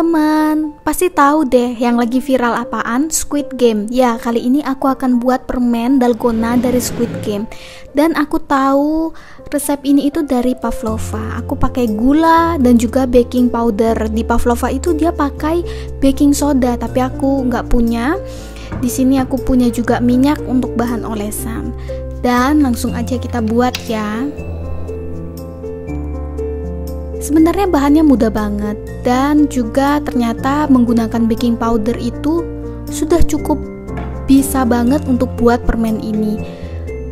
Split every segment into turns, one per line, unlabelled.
teman-teman, pasti tahu deh yang lagi viral apaan? Squid Game. Ya, kali ini aku akan buat permen dalgona dari Squid Game. Dan aku tahu resep ini itu dari pavlova. Aku pakai gula dan juga baking powder. Di pavlova itu dia pakai baking soda, tapi aku nggak punya. Di sini aku punya juga minyak untuk bahan olesan. Dan langsung aja kita buat ya. Sebenarnya bahannya mudah banget dan juga ternyata menggunakan baking powder itu sudah cukup bisa banget untuk buat permen ini.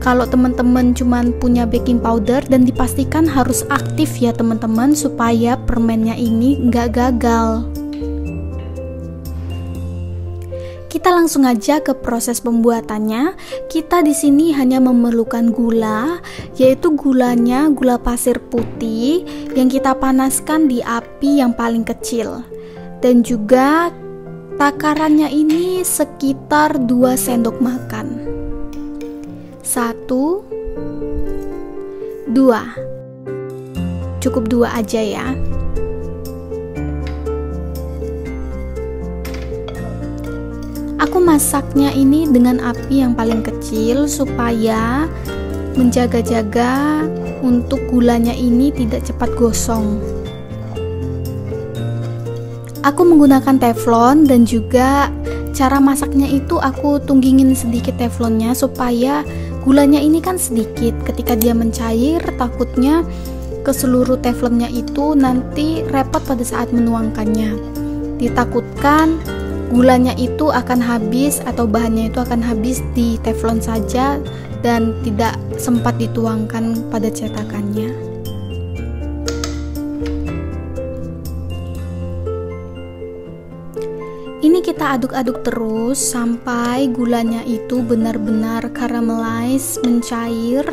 Kalau teman-teman cuman punya baking powder, dan dipastikan harus aktif ya teman-teman supaya permennya ini nggak gagal. Kita langsung aja ke proses pembuatannya. Kita di sini hanya memerlukan gula, yaitu gulanya gula pasir putih yang kita panaskan di api yang paling kecil. Dan juga takarannya ini sekitar 2 sendok makan. 1, 2. Cukup 2 aja ya. Aku masaknya ini dengan api yang paling kecil supaya menjaga-jaga untuk gulanya ini tidak cepat gosong. Aku menggunakan teflon dan juga cara masaknya itu aku tunggingin sedikit teflonnya supaya gulanya ini kan sedikit. Ketika dia mencair, takutnya ke seluruh teflonnya itu nanti repot pada saat menuangkannya. Ditakutkan gulanya itu akan habis atau bahannya itu akan habis di teflon saja dan tidak sempat dituangkan pada cetakannya. Ini kita aduk-aduk terus sampai gulanya itu benar-benar caramelize, mencair,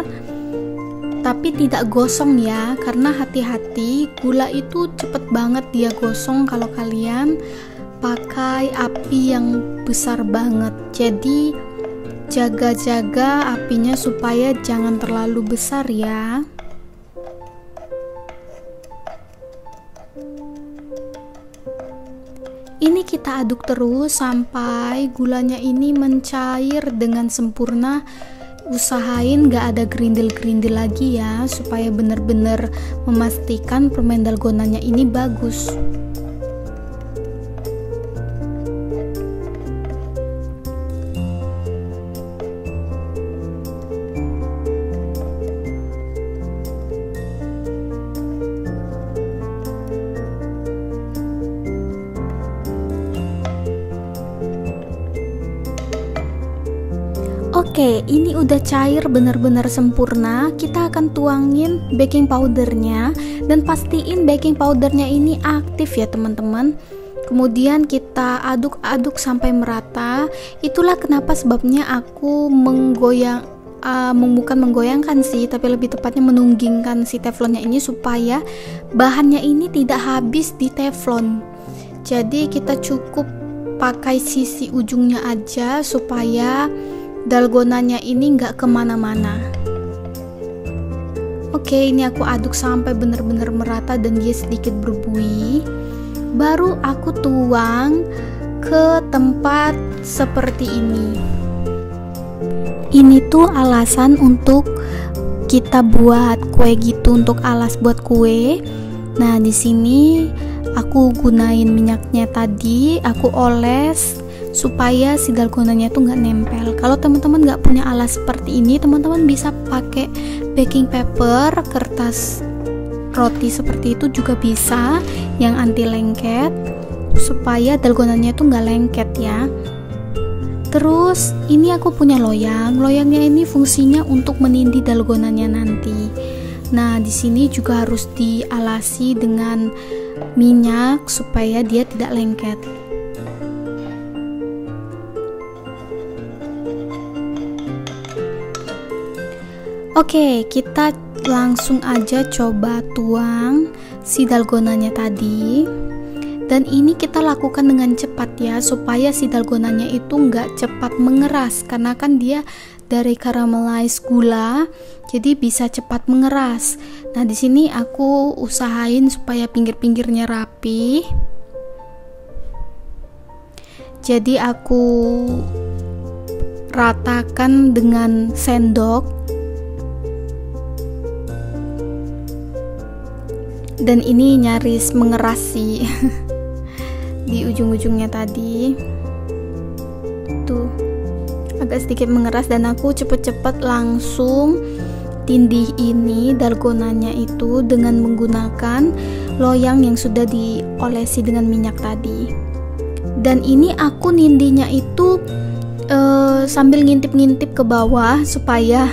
tapi tidak gosong ya, karena hati-hati gula itu cepet banget dia gosong kalau kalian pakai api yang besar banget. Jadi jaga-jaga apinya supaya jangan terlalu besar ya. Ini kita aduk terus sampai gulanya ini mencair dengan sempurna. Usahain gak ada gerindil-gerindil lagi ya, supaya benar-benar memastikan permen dalgonanya ini bagus. Oke, ini udah cair benar-benar sempurna. Kita akan tuangin baking powdernya dan pastiin baking powdernya ini aktif ya teman-teman. Kemudian kita aduk-aduk sampai merata. Itulah kenapa sebabnya aku bukan menggoyangkan sih, tapi lebih tepatnya menunggingkan si teflonnya ini supaya bahannya ini tidak habis di teflon. Jadi kita cukup pakai sisi ujungnya aja supaya dalgonanya ini nggak kemana-mana. Oke, ini aku aduk sampai benar-benar merata dan dia sedikit berbuih. Baru aku tuang ke tempat seperti ini. Ini tuh alasan untuk kita buat kue gitu, untuk alas buat kue. Nah, di sini aku gunain minyaknya tadi, aku oles supaya si dalgonanya tuh nggak nempel. Kalau teman-teman nggak punya alas seperti ini, teman-teman bisa pakai baking paper, kertas roti seperti itu juga bisa, yang anti lengket, supaya dalgonanya tuh nggak lengket ya. Terus ini aku punya loyang. Loyangnya ini fungsinya untuk menindih dalgonanya nanti. Nah, di sini juga harus dialasi dengan minyak supaya dia tidak lengket. Oke, kita langsung aja coba tuang si dalgonanya tadi. Dan ini kita lakukan dengan cepat ya, supaya si dalgonanya itu nggak cepat mengeras, karena kan dia dari caramelize gula, jadi bisa cepat mengeras. Nah, di sini aku usahain supaya pinggir-pinggirnya rapi. Jadi aku ratakan dengan sendok, dan ini nyaris mengeras sih di ujung-ujungnya tadi tuh agak sedikit mengeras, dan aku cepet-cepet langsung tindih ini dalgonanya itu dengan menggunakan loyang yang sudah diolesi dengan minyak tadi. Dan ini aku nindihnya itu sambil ngintip-ngintip ke bawah supaya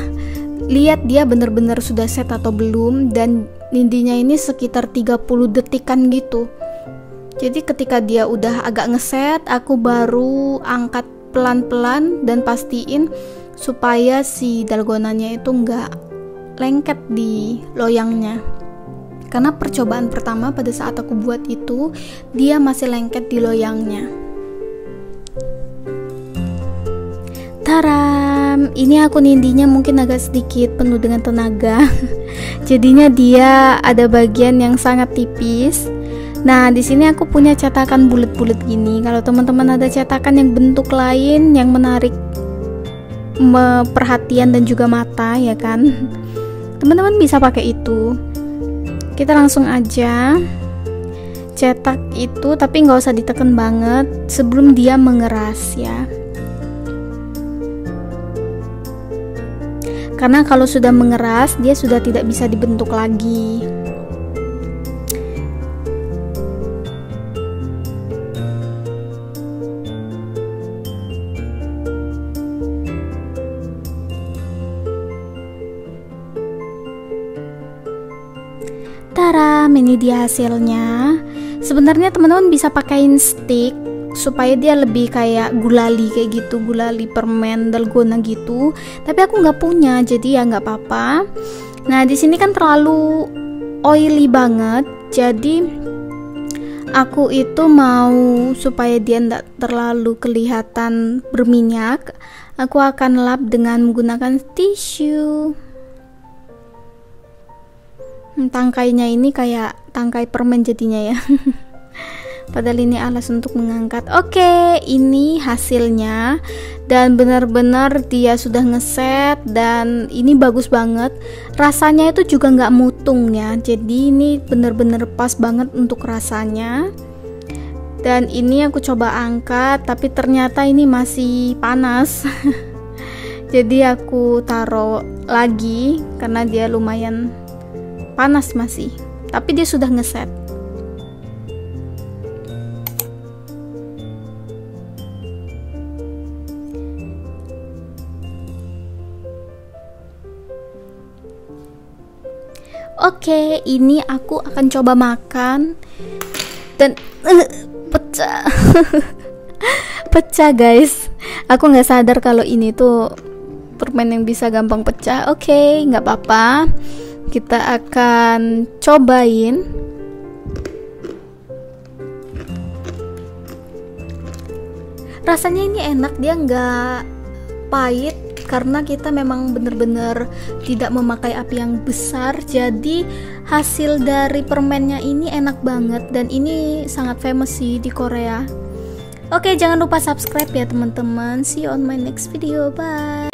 lihat dia bener-bener sudah set atau belum, dan nindihnya ini sekitar 30 detikan gitu. Jadi ketika dia udah agak ngeset, aku baru angkat pelan-pelan dan pastiin supaya si dalgonanya itu nggak lengket di loyangnya. Karena percobaan pertama pada saat aku buat itu, dia masih lengket di loyangnya. Taram, ini aku nindinya mungkin agak sedikit penuh dengan tenaga. Jadinya dia ada bagian yang sangat tipis. Nah, di sini aku punya cetakan bulat-bulat gini. Kalau teman-teman ada cetakan yang bentuk lain yang menarik perhatian dan juga mata, ya kan? Teman-teman bisa pakai itu. Kita langsung aja cetak itu, tapi nggak usah ditekan banget sebelum dia mengeras ya. Karena kalau sudah mengeras, dia sudah tidak bisa dibentuk lagi. Taram, ini dia hasilnya. Sebenarnya teman-teman bisa pakaiin stick supaya dia lebih kayak gulali kayak gitu, gulali permen dalgona gitu. Tapi aku nggak punya, jadi ya nggak apa-apa. Nah, di sini kan terlalu oily banget, jadi aku itu mau supaya dia nggak terlalu kelihatan berminyak. Aku akan lap dengan menggunakan tisu. Tangkainya ini kayak tangkai permen jadinya ya. Padahal ini alas untuk mengangkat. Oke, ini hasilnya. Dan benar-benar dia sudah ngeset, dan ini bagus banget. Rasanya itu juga nggak mutung ya. Jadi ini benar-benar pas banget untuk rasanya. Dan ini aku coba angkat, tapi ternyata ini masih panas. Jadi aku taruh lagi karena dia lumayan panas masih, tapi dia sudah ngeset. Oke, ini aku akan coba makan dan pecah. Pecah guys, aku nggak sadar kalau ini tuh permen yang bisa gampang pecah. Oke, nggak apa-apa. Kita akan cobain. Rasanya ini enak, dia nggak pahit karena kita memang bener-bener tidak memakai api yang besar. Jadi hasil dari permennya ini enak banget, dan ini sangat famous sih di Korea. Oke, jangan lupa subscribe ya teman-teman. See you on my next video. Bye.